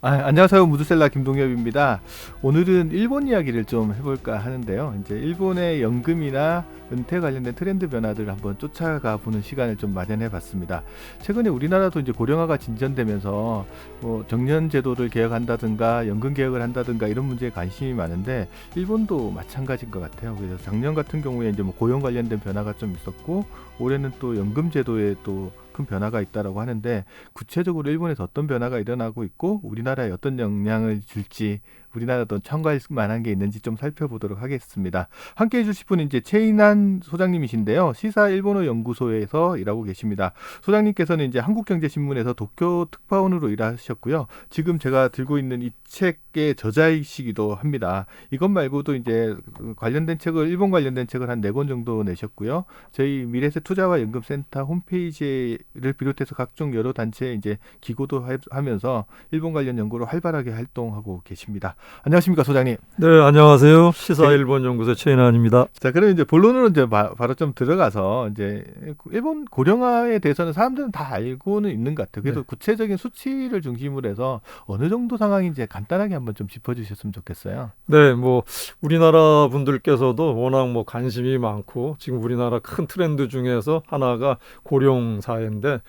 안녕하세요. 무드셀라 김동엽입니다. 오늘은 일본 이야기를 좀 해볼까 하는데요. 이제 일본의 연금이나 은퇴 관련된 트렌드 변화들을 한번 쫓아가 보는 시간을 좀 마련해 봤습니다. 최근에 우리나라도 이제 고령화가 진전되면서 뭐 정년 제도를 개혁한다든가 연금 개혁을 한다든가 이런 문제에 관심이 많은데 일본도 마찬가지인 것 같아요. 그래서 작년 같은 경우에 이제 뭐 고용 관련된 변화가 좀 있었고 올해는 또 연금 제도에 또 큰 변화가 있다라고 하는데 구체적으로 일본에서 어떤 변화가 일어나고 있고 우리나라에 어떤 영향을 줄지 우리나라도 참고할 만한 게 있는지 좀 살펴보도록 하겠습니다. 함께 해주실 분은 이제 최인한 소장님이신데요. 시사 일본어 연구소에서 일하고 계십니다. 소장님께서는 이제 한국경제신문에서 도쿄 특파원으로 일하셨고요. 지금 제가 들고 있는 이 책의 저자이시기도 합니다. 이것 말고도 이제 관련된 책을 일본 관련된 책을 한 4권 정도 내셨고요. 저희 미래세 투자와 연금센터 홈페이지를 비롯해서 각종 여러 단체에 이제 기고도 하면서 일본 관련 연구로 활발하게 활동하고 계십니다. 안녕하십니까, 소장님. 네, 안녕하세요. 시사 일본 연구소 최인환입니다. 자, 그럼 이제 본론으로 이제 바로 좀 들어가서 이제 일본 고령화에 대해서는 사람들은 다 알고는 있는 것 같아요. 그래도 구체적인 수치를 중심으로 해서 어느 정도 상황인지 간단하게 한번 좀 짚어주셨으면 좋겠어요. 네, 뭐 우리나라 분들께서도 워낙 뭐 관심이 많고 지금 우리나라 큰 트렌드 중에서 하나가 고령 사회인데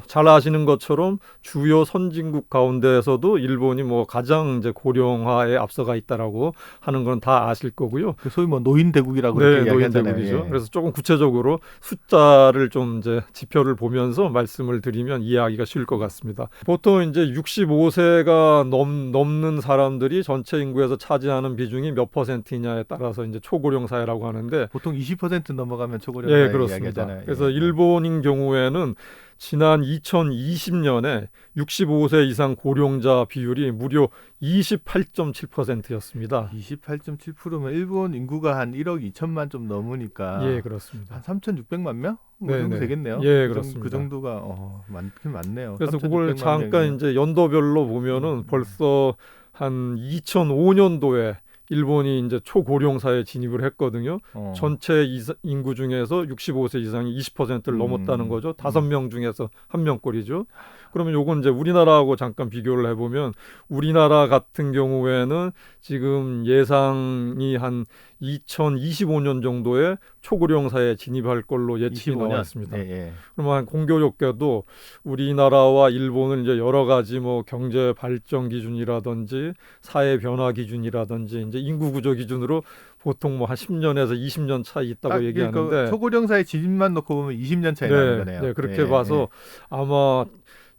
잘 아시는 것처럼 주요 선진국 가운데에서도 일본이 뭐 가장 이제 고령화에 앞서가 있다라고 하는 건 다 아실 거고요. 소위 뭐 노인 대국이라고 네, 이렇게 노인 이야기하잖아요. 대국이죠. 예. 그래서 조금 구체적으로 숫자를 좀 이제 지표를 보면서 말씀을 드리면 이해하기가 쉬울 것 같습니다. 보통 이제 65세가 넘는 사람들이 전체 인구에서 차지하는 비중이 몇 퍼센트냐에 따라서 이제 초고령 사회라고 하는데 보통 20% 넘어가면 초고령 예, 사회 그렇습니다. 이야기하잖아요. 그래서 예. 일본인 경우에는 지난 2020년에 65세 이상 고령자 비율이 무려 28.7%였습니다. 28.7%면 일본 인구가 한 1억 2천만 좀 넘으니까 예, 그렇습니다. 한 3,600만 명? 그 정도 되겠네요. 예, 그렇습니다. 그 정도가 많긴 많네요. 그래서 그걸 3,600만 잠깐 명이면. 이제 연도별로 보면은 벌써 한 2005년도에 일본이 이제 초고령 사회에 진입을 했거든요. 전체 인구 중에서 65세 이상이 20%를 넘었다는 거죠. 5명 중에서 1명꼴이죠. 그러면 요건 이제 우리나라하고 잠깐 비교를 해보면 우리나라 같은 경우에는 지금 예상이 한 2025년 정도에 초고령 사회에 진입할 걸로 예측이 25년? 나와 있습니다. 예. 그러면 공교롭게도 우리나라와 일본은 이제 여러 가지 뭐 경제 발전 기준이라든지 사회 변화 기준이라든지 이제 인구 구조 기준으로 보통 뭐 한 10년에서 20년 차이 있다고 얘기하는데 그러니까 초고령 사회 진입만 놓고 보면 20년 차이 나는 거네요. 네, 그렇게 봐서 아마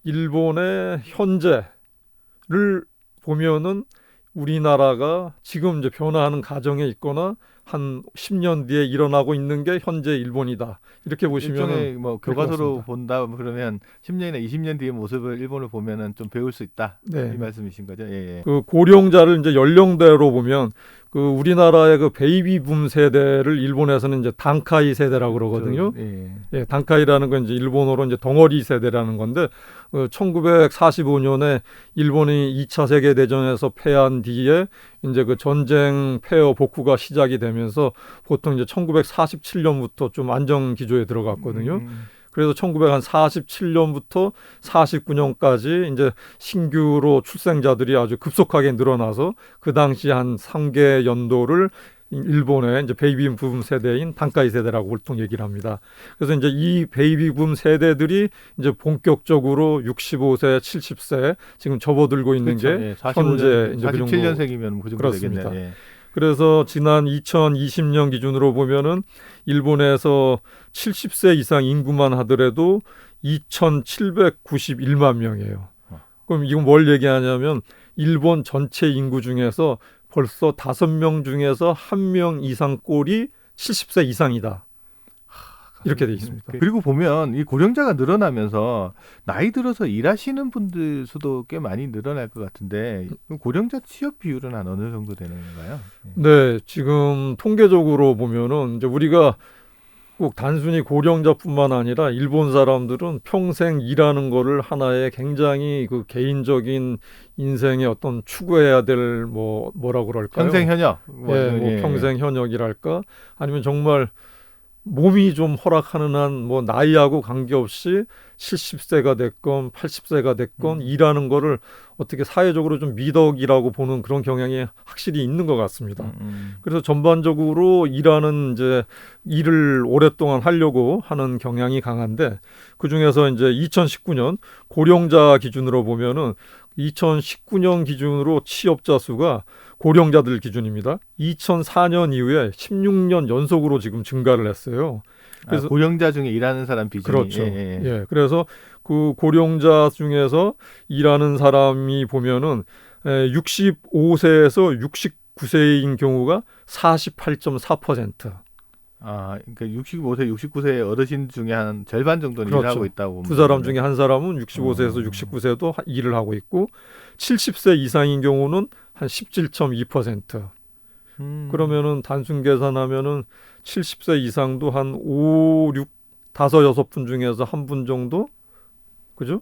일본의 현재를 보면은 우리나라가 지금 이제 변화하는 과정에 있거나 한 10년 뒤에 일어나고 있는 게 현재 일본이다. 이렇게 보시면 일종의 뭐 교과서로 본다 그러면 10년이나 20년 뒤의 모습을 일본을 보면은 좀 배울 수 있다. 네. 이 말씀이신 거죠? 예. 그 고령자를 이제 연령대로 보면 그 우리나라의 그 베이비붐 세대를 일본에서는 이제 단카이 세대라고 그러거든요. 예, 단카이라는 건 이제 일본어로 이제 덩어리 세대라는 건데 1945년에 일본이 2차 세계 대전에서 패한 뒤에 이제 그 전쟁 폐허 복구가 시작이 되면서 보통 이제 1947년부터 좀 안정 기조에 들어갔거든요. 그래서 1947년부터 49년까지 이제 신규로 출생자들이 아주 급속하게 늘어나서 그 당시 한 3개 연도를 일본의 이제 베이비붐 세대인 단카이 세대라고 보통 얘기를 합니다. 그래서 이제 이 베이비붐 세대들이 이제 본격적으로 65세, 70세 지금 접어들고 있는 게 현재 이제 47년생이면 그 정도 그렇습니다. 되겠네요. 예. 그래서 지난 2020년 기준으로 보면은 일본에서 70세 이상 인구만 하더라도 2,791만 명이에요. 그럼 이건 뭘 얘기하냐면 일본 전체 인구 중에서 벌써 5명 중에서 1명 이상 꼴이 70세 이상이다. 이렇게 돼 있습니다. 그리고 보면 이 고령자가 늘어나면서 나이 들어서 일하시는 분들 수도 꽤 많이 늘어날 것 같은데 고령자 취업 비율은 한 어느 정도 되는 건가요? 네, 지금 통계적으로 보면은 이제 우리가 꼭 단순히 고령자뿐만 아니라 일본 사람들은 평생 일하는 거를 하나의 굉장히 그 개인적인 인생의 어떤 추구해야 될 뭐라고 그럴까요? 평생 현역. 평생 현역이랄까? 아니면 정말 몸이 좀 허락하는 한 뭐 나이하고 관계없이 70세가 됐건 80세가 됐건 일하는 거를 어떻게 사회적으로 좀 미덕이라고 보는 그런 경향이 확실히 있는 것 같습니다. 그래서 전반적으로 일하는 이제 일을 오랫동안 하려고 하는 경향이 강한데 그 중에서 이제 2019년 고령자 기준으로 보면은 2019년 기준으로 취업자 수가 고령자들 기준입니다. 2004년 이후에 16년 연속으로 지금 증가를 했어요. 그래서 고령자 중에 일하는 사람 비중이 그렇죠. 예. 그래서 그 고령자 중에서 일하는 사람이 보면은 65세에서 69세인 경우가 48.4%. 그러니까 65세, 69세 어르신 중에 한 절반 정도는 그렇죠. 일하고 있다고 보면 두 사람 중에 한 사람은 65세에서 69세도 일을 하고 있고 70세 이상인 경우는 한 17.2%. 그러면은 단순 계산하면은 70세 이상도 한 5, 6, 5, 6분 중에서 한 분 정도? 그죠?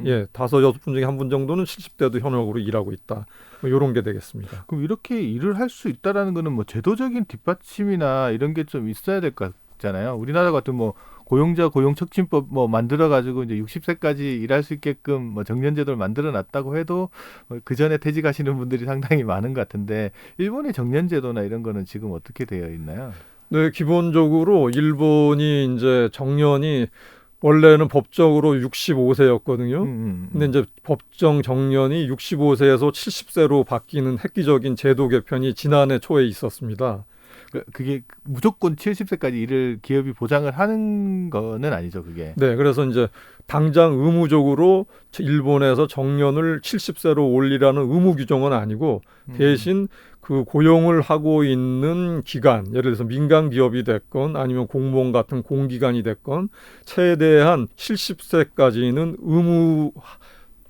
예, 5, 6분 중에 한 분 정도는 70대도 현역으로 일하고 있다. 뭐 이런 게 되겠습니다. 그럼 이렇게 일을 할 수 있다라는 거는 뭐 제도적인 뒷받침이나 이런 게 좀 있어야 될 것 같잖아요. 우리나라 같은 뭐 고용자 고용촉진법 뭐 만들어 가지고 이제 60세까지 일할 수 있게끔 뭐 정년제도를 만들어 놨다고 해도 그 전에 퇴직하시는 분들이 상당히 많은 것 같은데 일본의 정년제도나 이런 거는 지금 어떻게 되어 있나요? 네, 기본적으로 일본이 이제 정년이 원래는 법적으로 65세였거든요. 근데 이제 법정 정년이 65세에서 70세로 바뀌는 획기적인 제도 개편이 지난해 초에 있었습니다. 그게 무조건 70세까지 일을 기업이 보장을 하는 거는 아니죠, 그게. 네, 그래서 이제 당장 의무적으로 일본에서 정년을 70세로 올리라는 의무 규정은 아니고 대신 그 고용을 하고 있는 기간, 예를 들어서 민간 기업이 됐건 아니면 공무원 같은 공기관이 됐건 최대한 70세까지는 의무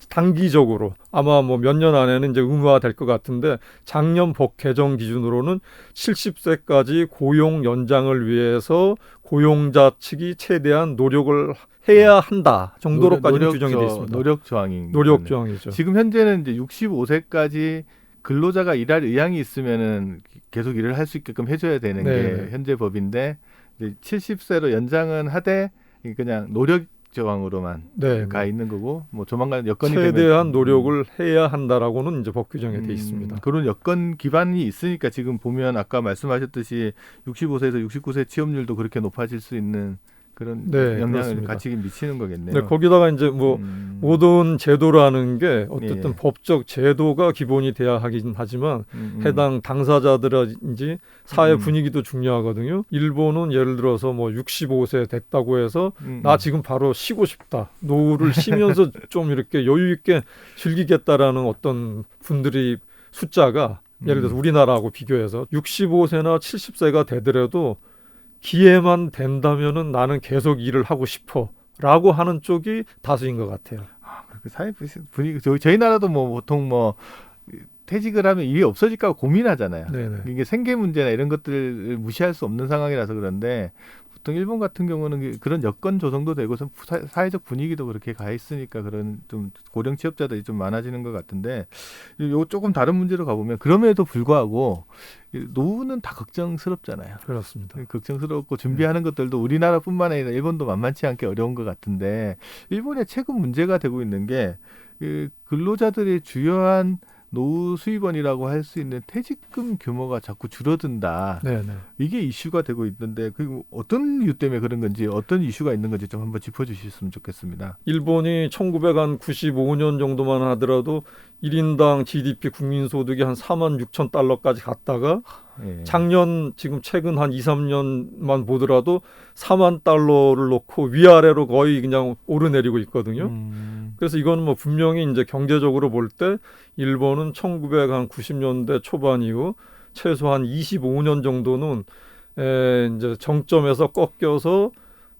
단기적으로 아마 뭐 몇 년 안에는 이제 의무화 될 것 같은데 작년 법 개정 기준으로는 70세까지 고용 연장을 위해서 고용자 측이 최대한 노력을 해야 한다 정도로까지 규정이 되어 있습니다. 노력 조항인 노력 조항이죠. 지금 현재는 이제 65세까지 근로자가 일할 의향이 있으면은 계속 일을 할 수 있게끔 해줘야 되는 게 현재 법인데 이제 70세로 연장은 하되 그냥 노력 조항으로만 가 있는 거고 뭐 조만간 여건이 최대한 노력을 해야 한다라고는 이제 법 규정에 돼 있습니다. 그런 여건 기반이 있으니까 지금 보면 아까 말씀하셨듯이 65세에서 69세 취업률도 그렇게 높아질 수 있는 그런 영향을 그렇습니다. 같이 미치는 거겠네요. 네, 거기다가 이제 뭐 모든 제도라는 게 어쨌든 법적 제도가 기본이 돼야 하긴 하지만 해당 당사자들인지 사회 분위기도 중요하거든요. 일본은 예를 들어서 뭐 65세 됐다고 해서 나 지금 바로 쉬고 싶다. 노후를 쉬면서 좀 이렇게 여유 있게 즐기겠다라는 어떤 분들이 숫자가 예를 들어서 우리나라하고 비교해서 65세나 70세가 되더라도 기회만 된다면은 나는 계속 일을 하고 싶어라고 하는 쪽이 다수인 것 같아요. 사회 분위기 저희 나라도 뭐 보통 뭐 퇴직을 하면 일이 없어질까 고민하잖아요. 네네. 이게 생계 문제나 이런 것들을 무시할 수 없는 상황이라서 그런데 보통 일본 같은 경우는 그런 여건 조성도 되고 사회적 분위기도 그렇게 가 있으니까 그런 좀 고령 취업자들이 좀 많아지는 것 같은데 요 조금 다른 문제로 가보면 그럼에도 불구하고 노후는 다 걱정스럽잖아요. 그렇습니다. 걱정스럽고 준비하는 것들도 우리나라뿐만 아니라 일본도 만만치 않게 어려운 것 같은데 일본의 최근 문제가 되고 있는 게 근로자들의 주요한 노후 수입원이라고 할 수 있는 퇴직금 규모가 자꾸 줄어든다. 네네. 이게 이슈가 되고 있는데 그 어떤 이유 때문에 그런 건지 어떤 이슈가 있는 건지 좀 한번 짚어주셨으면 좋겠습니다. 일본이 1995년 정도만 하더라도 1인당 GDP 국민소득이 한 4만 6천 달러까지 갔다가 작년 지금 최근 한 2, 3년만 보더라도 4만 달러를 놓고 위아래로 거의 그냥 오르내리고 있거든요. 그래서 이건 뭐 분명히 이제 경제적으로 볼 때 일본은 1990년대 초반 이후 최소한 25년 정도는 이제 정점에서 꺾여서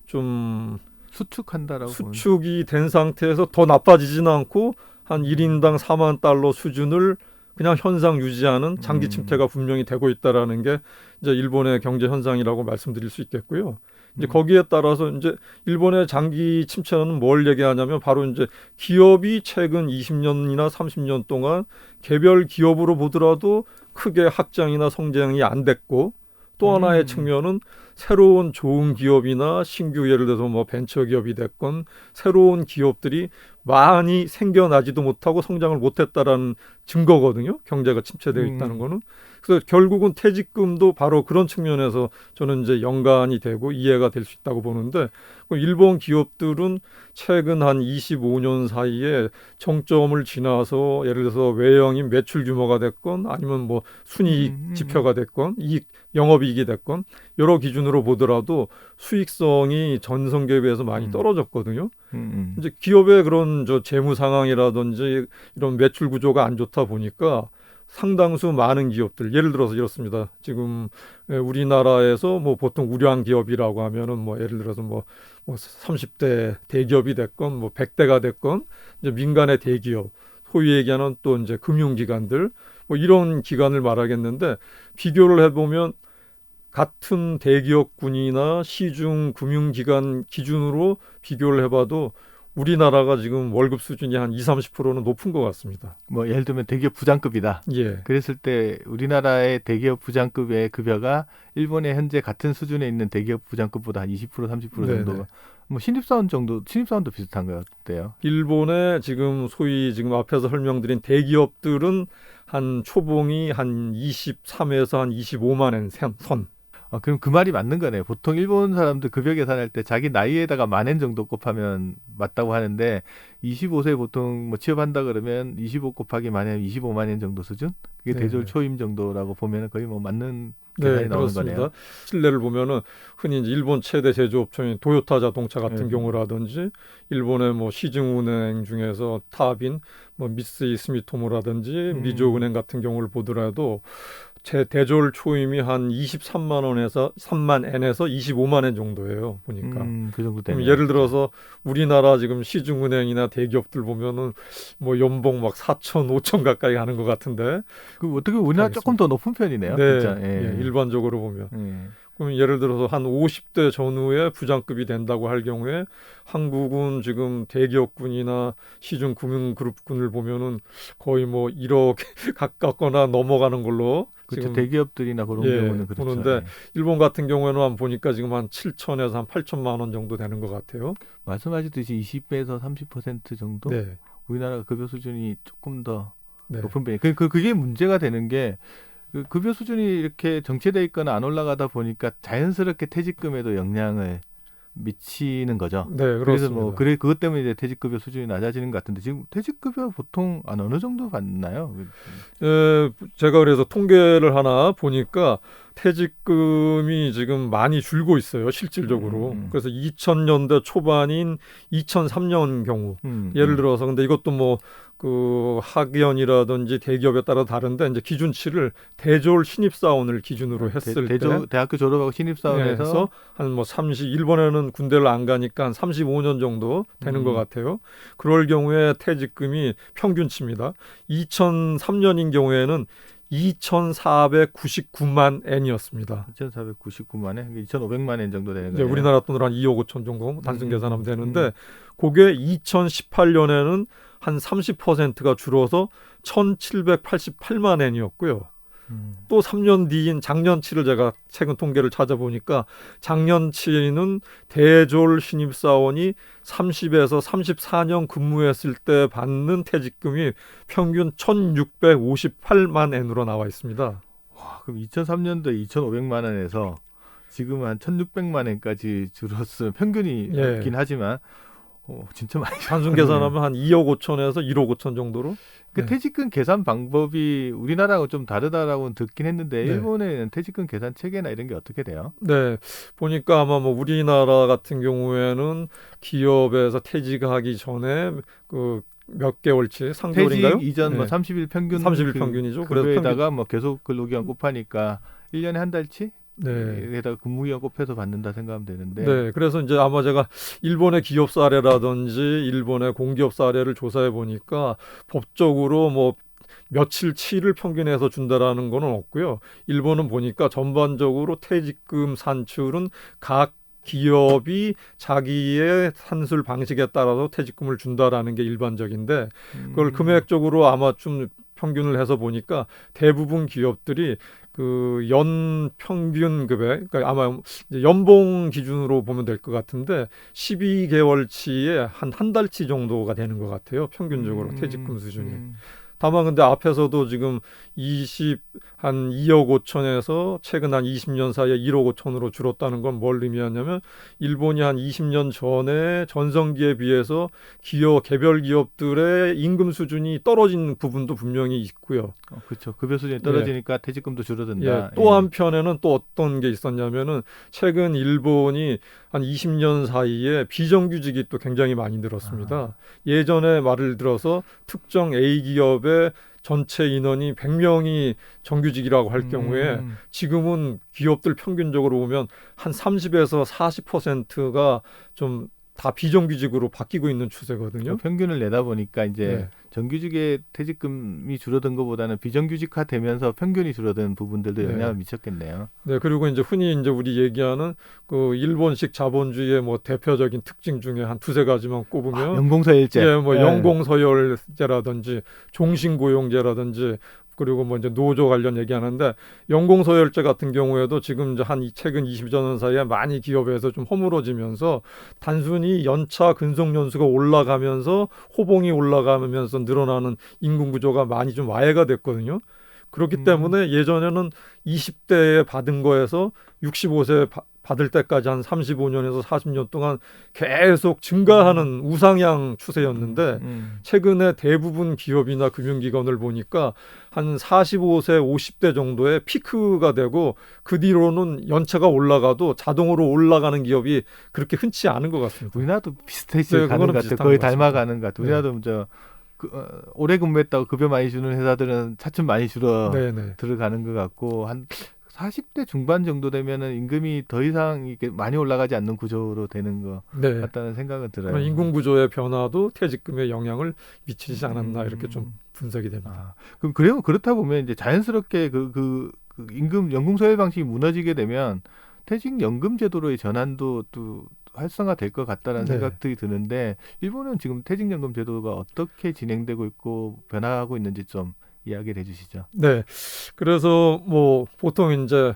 좀 수축한다라고 수축이 된 상태에서 더 나빠지지는 않고 한 1인당 4만 달러 수준을 그냥 현상 유지하는 장기 침체가 분명히 되고 있다라는 게 이제 일본의 경제 현상이라고 말씀드릴 수 있겠고요. 이제 거기에 따라서 이제 일본의 장기 침체는 뭘 얘기하냐면 바로 이제 기업이 최근 20년이나 30년 동안 개별 기업으로 보더라도 크게 확장이나 성장이 안 됐고 또 하나의 측면은 새로운 좋은 기업이나 신규 예를 들어서 뭐 벤처 기업이 됐건 새로운 기업들이 많이 생겨나지도 못하고 성장을 못했다라는 증거거든요. 경제가 침체되어 있다는 거는. 그래서 결국은 퇴직금도 바로 그런 측면에서 저는 이제 연관이 되고 이해가 될 수 있다고 보는데, 일본 기업들은 최근 한 25년 사이에 정점을 지나서 예를 들어서 외형인 매출 규모가 됐건 아니면 뭐 순이익 지표가 됐건 영업이익이 됐건 여러 기준으로 보더라도 수익성이 전성기에 비해서 많이 떨어졌거든요. 이제 기업의 그런 재무 상황이라든지 이런 매출 구조가 안 좋다 보니까 상당수 많은 기업들, 예를 들어서 이렇습니다. 지금 우리나라에서 뭐 보통 우량 기업이라고 하면은 뭐 예를 들어서 뭐 30대 대기업이 됐건 뭐 100대가 됐건 이제 민간의 대기업, 소위 얘기하는 또 이제 금융기관들 뭐 이런 기관을 말하겠는데, 비교를 해보면 같은 대기업군이나 시중 금융기관 기준으로 비교를 해봐도 우리나라가 지금 월급 수준이 한 20-30%는 높은 것 같습니다. 뭐 예를 들면 대기업 부장급이다. 예. 그랬을 때 우리나라의 대기업 부장급의 급여가 일본의 현재 같은 수준에 있는 대기업 부장급보다 한 20% 30% 정도. 네네. 뭐 신입사원도 비슷한 것 같아요. 일본의 지금 소위 지금 앞에서 설명드린 대기업들은 한 초봉이 한 23에서 한 25만 엔 선. 그럼 그 말이 맞는 거네요. 보통 일본 사람들 급여 계산할 때 자기 나이에다가 10,000엔 정도 곱하면 맞다고 하는데, 25세 보통 뭐 취업한다 그러면 25 곱하기 10,000엔 25만 엔 정도 수준? 그게 네. 대졸 초임 정도라고 보면 거의 뭐 맞는 계산이 네, 나오는 그렇습니다. 거네요. 실내를 보면은 흔히 이제 일본 최대 제조업체인 도요타 자동차 같은 네. 경우라든지 일본의 뭐 시중은행 중에서 탑인 뭐 미쓰이 스미토모라든지 미조은행 같은 경우를 보더라도 제 대졸 초임이 한 23만 원에서 3만 엔에서 25만 엔 정도예요, 보니까. 그 정도 그럼 되네요. 예를 들어서 우리나라 지금 시중은행이나 대기업들 보면은 뭐 연봉 막 4천, 5천 가까이 가는 것 같은데. 그 어떻게 우리나라 알겠습니다. 조금 더 높은 편이네요. 네, 진짜. 예. 일반적으로 보면. 예. 그럼 예를 들어서 한 50대 전후에 부장급이 된다고 할 경우에 한국은 지금 대기업군이나 시중 금융그룹군을 보면은 거의 뭐 1억 가깝거나 넘어가는 걸로 그렇죠. 지금 대기업들이나 그런 경우는 그렇죠. 보는데, 예. 일본 같은 경우에는 한 보니까 지금 한 7천에서 한 8천만 원 정도 되는 것 같아요. 말씀하셨듯이 20에서 30% 정도? 네. 우리나라 급여 수준이 조금 더 네. 높은 편이. 그게 문제가 되는 게, 그 급여 수준이 이렇게 정체돼 있거나 안 올라가다 보니까 자연스럽게 퇴직금에도 영향을 미치는 거죠. 네, 그래서 그렇습니다. 뭐 그것 때문에 이제 퇴직급여 수준이 낮아지는 것 같은데, 지금 퇴직급여 보통 어느 정도 받나요? 제가 그래서 통계를 하나 보니까 퇴직금이 지금 많이 줄고 있어요, 실질적으로. 그래서 2000년대 초반인 2003년 경우, 예를 들어서, 근데 이것도 뭐 그 학연이라든지 대기업에 따라 다른데, 이제 기준치를 대졸 신입사원을 기준으로 했을 때 대학교 졸업하고 신입사원에서 한 뭐 30, 일본에는 군대를 안 가니까 한 35년 정도 되는 것 같아요. 그럴 경우에 퇴직금이 평균치입니다. 2003년인 경우에는 2,499만 엔이었습니다. 2,499만 엔, 2,500만 엔 정도 되는 이제 거예요. 우리나라 돈으로 한 2억 5천 정도 단순 계산하면 되는데, 그게 2018년에는 한 30%가 줄어서 1,788만 엔이었고요. 또 3년 뒤인 작년치를 제가 최근 통계를 찾아보니까, 작년치는 대졸 신입사원이 30에서 34년 근무했을 때 받는 퇴직금이 평균 1,658만 엔으로 나와 있습니다. 와, 그럼 2003년도에 2,500만 원에서 지금 한 1,600만 원까지 줄었으면, 평균이 없긴 하지만 진짜 많이 단순 계산하면 한 2억 5천에서 1억 5천 정도로. 그 퇴직금 계산 방법이 우리나라하고 좀 다르다라고 듣긴 했는데, 일본에는 퇴직금 계산 체계나 이런 게 어떻게 돼요? 네, 보니까 아마 뭐 우리나라 같은 경우에는 기업에서 퇴직하기 전에 그 몇 개월치 상개월인가요? 퇴직 이전 뭐 30일 평균, 30일 평균이죠. 그거에다가 뭐 계속 근로기간 곱하니까 1년에 한 달치? 네. 여기다가 근무기간 곱해서 받는다 생각하면 되는데. 네, 그래서 이제 아마 제가 일본의 기업 사례라든지 일본의 공기업 사례를 조사해 보니까 법적으로 뭐 며칠치를 평균해서 준다라는 거는 없고요. 일본은 보니까 전반적으로 퇴직금 산출은 각 기업이 자기의 산술 방식에 따라서 퇴직금을 준다라는 게 일반적인데, 그걸 금액적으로 아마 좀 평균을 해서 보니까 대부분 기업들이 그 연 평균 급여, 그러니까 아마 이제 연봉 기준으로 보면 될 것 같은데 12개월치에 한 달치 정도가 되는 것 같아요. 평균적으로 퇴직금 수준이. 다만 근데 앞에서도 지금 한 2억 5천에서 최근 한 20년 사이에 1억 5천으로 줄었다는 건 뭘 의미하냐면 일본이 한 20년 전에 전성기에 비해서 개별 기업들의 임금 수준이 떨어진 부분도 분명히 있고요. 그렇죠. 급여 수준이 떨어지니까 퇴직금도 줄어든다. 또 한편에는 또 어떤 게 있었냐면은 최근 일본이 한 20년 사이에 비정규직이 또 굉장히 많이 늘었습니다. 예전에 말을 들어서 특정 A 기업의 전체 인원이 100명이 정규직이라고 할 경우에 지금은 기업들 평균적으로 보면 한 30에서 40%가 좀 다 비정규직으로 바뀌고 있는 추세거든요. 평균을 내다 보니까 이제 정규직의 퇴직금이 줄어든 것보다는 비정규직화 되면서 평균이 줄어든 부분들도 영향을 미쳤겠네요. 네, 그리고 이제 흔히 이제 우리 얘기하는 그 일본식 자본주의의 뭐 대표적인 특징 중에 한 두세 가지만 꼽으면 연공서열제, 연공서열제라든지 종신고용제라든지 그리고 뭐 이제 노조 관련 얘기하는데 연공서열제 같은 경우에도 지금 이제 최근 20년 사이에 많이 기업에서 좀 허물어지면서 단순히 연차 근속 연수가 올라가면서 호봉이 올라가면서 늘어나는 임금 구조가 많이 좀 와해가 됐거든요. 그렇기 때문에 예전에는 20대에 받은 거에서 65세 받을 때까지 한 35년에서 40년 동안 계속 증가하는 우상향 추세였는데 최근에 대부분 기업이나 금융기관을 보니까 한 45세, 50대 정도의 피크가 되고 그 뒤로는 연차가 올라가도 자동으로 올라가는 기업이 그렇게 흔치 않은 것 같습니다. 우리나라도 비슷해지 가는 것 같아요. 거의 닮아가는 것 같아요. 우리나라도 오래 근무했다고 급여 많이 주는 회사들은 차츰 많이 들어가는 것 같고 한 40대 중반 정도 되면은 임금이 더 이상 이렇게 많이 올라가지 않는 구조로 되는 것 같다는 생각은 들어요. 임금 구조의 변화도 퇴직금에 영향을 미치지 않았나 이렇게 좀 분석이 됩니다. 그럼 그렇다 보면 이제 자연스럽게 그 임금 연공서열 방식이 무너지게 되면 퇴직연금 제도로의 전환도 또 활성화될 것 같다는 생각들이 드는데 일본은 지금 퇴직연금 제도가 어떻게 진행되고 있고 변화하고 있는지 좀 이야기를 해주시죠. 네, 그래서 뭐 보통 이제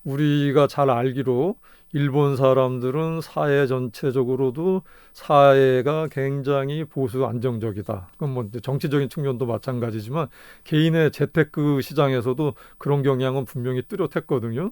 우리가 잘 알기로 일본 사람들은 사회 전체적으로도 사회가 굉장히 보수 안정적이다. 그건 뭐 정치적인 측면도 마찬가지지만 개인의 재테크 시장에서도 그런 경향은 분명히 뚜렷했거든요.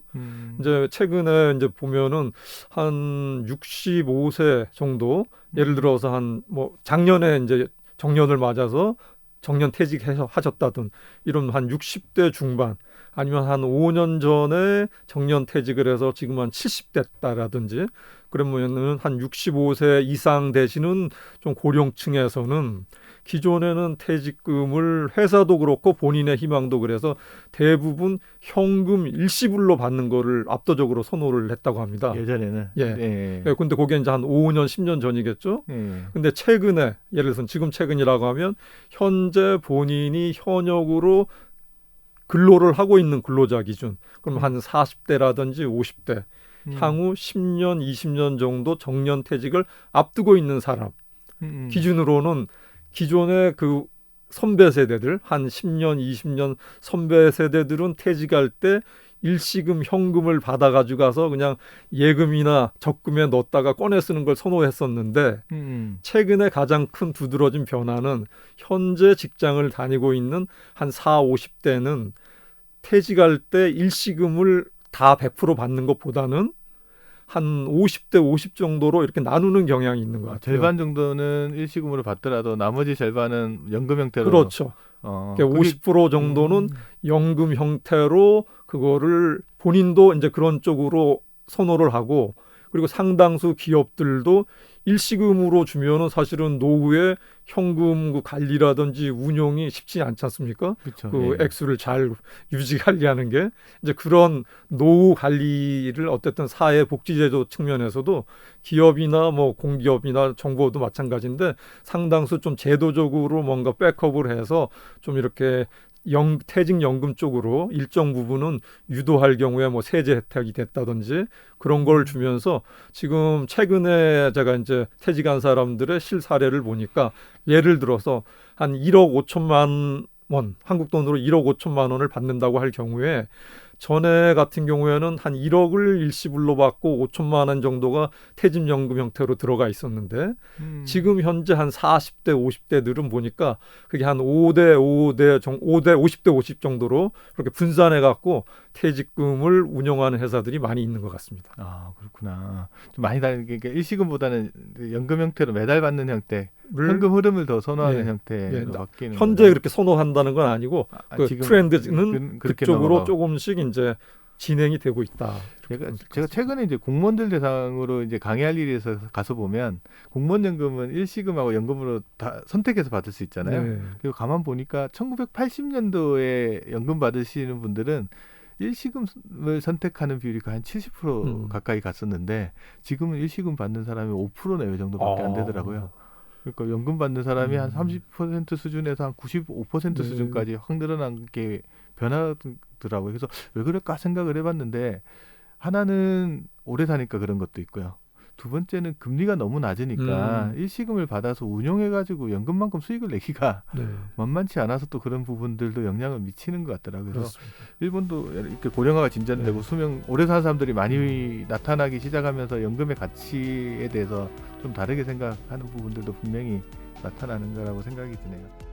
이제 최근에 이제 보면은 한 65세 정도 예를 들어서 한 뭐 작년에 이제 정년을 맞아서 정년 퇴직하셨다든 이런 한 60대 중반 아니면 한 5년 전에 정년 퇴직을 해서 지금 한 70대다라든지 그러면은 한 65세 이상 되시는 좀 고령층에서는 기존에는 퇴직금을 회사도 그렇고 본인의 희망도 그래서 대부분 현금 일시불로 받는 거를 압도적으로 선호를 했다고 합니다. 예전에는. 근데 그게 이제 한 5년, 10년 전이겠죠. 근데 최근에 예를 들어서 지금 최근이라고 하면 현재 본인이 현역으로 근로를 하고 있는 근로자 기준. 그럼 한 40대라든지 50대 향후 10년, 20년 정도 정년 퇴직을 앞두고 있는 사람 기준으로는 기존의 그 선배 세대들 한 10년, 20년 선배 세대들은 퇴직할 때 일시금 현금을 받아가지고 가서 그냥 예금이나 적금에 넣었다가 꺼내 쓰는 걸 선호했었는데 최근에 가장 큰 두드러진 변화는 현재 직장을 다니고 있는 한 40, 50대는 퇴직할 때 일시금을 다 100% 받는 것보다는 한 50대 50 정도로 이렇게 나누는 경향이 있는 것 같아요. 절반 정도는 일시금으로 받더라도 나머지 절반은 연금 형태로. 그렇죠. 그러니까 50% 정도는 연금 형태로 그거를 본인도 이제 그런 쪽으로 선호를 하고 그리고 상당수 기업들도 일시금으로 주면은 사실은 노후에 현금 그 관리라든지 운용이 쉽지 않지 않습니까? 그렇죠. 그 액수를 잘 유지 관리하는 게 이제 그런 노후 관리를 어쨌든 사회복지제도 측면에서도 기업이나 뭐 공기업이나 정부도 마찬가지인데 상당수 좀 제도적으로 뭔가 백업을 해서 좀 이렇게 퇴직연금 쪽으로 일정 부분은 유도할 경우에 뭐 세제 혜택이 됐다든지 그런 걸 주면서 지금 최근에 제가 이제 퇴직한 사람들의 실사례를 보니까 예를 들어서 한 1억 5천만 원, 한국 돈으로 1억 5천만 원을 받는다고 할 경우에 전에 같은 경우에는 한 1억을 일시불로 받고 5천만 원 정도가 퇴직연금 형태로 들어가 있었는데 지금 현재 한 40대, 50대들은 보니까 그게 한 50대 50 정도로 그렇게 분산해 갖고 퇴직금을 운영하는 회사들이 많이 있는 것 같습니다. 아, 그렇구나. 좀 많이 다르게 그러니까 일시금보다는 연금 형태로 매달 받는 형태, 현금 흐름을 더 선호하는 네. 형태로 네. 바뀌는 현재 거죠. 그렇게 선호한다는 건 아니고 그 지금 트렌드는 그렇게 그쪽으로 넘어가고. 조금씩 이제 진행이 되고 있다. 제가 최근에 이제 공무원들 대상으로 이제 강의할 일이 있어서 가서 보면 공무원 연금은 일시금하고 연금으로 다 선택해서 받을 수 있잖아요. 네. 그리고 가만 보니까 1980년도에 연금 받으시는 분들은 일시금을 선택하는 비율이 거의 한 70% 가까이 갔었는데 지금은 일시금 받는 사람이 5%나 이 정도밖에 안 되더라고요. 그러니까 연금 받는 사람이 한 30% 수준에서 한 95% 네. 수준까지 확 늘어난 게 변하더라고요. 그래서 왜 그럴까 생각을 해봤는데 하나는 오래 사니까 그런 것도 있고요. 두 번째는 금리가 너무 낮으니까 일시금을 받아서 운용해가지고 연금만큼 수익을 내기가 네. 만만치 않아서 또 그런 부분들도 영향을 미치는 것 같더라고요. 그래서 그렇습니다. 일본도 이렇게 고령화가 진전되고 네. 수명 오래 사는 사람들이 많이 나타나기 시작하면서 연금의 가치에 대해서 좀 다르게 생각하는 부분들도 분명히 나타나는 거라고 생각이 드네요.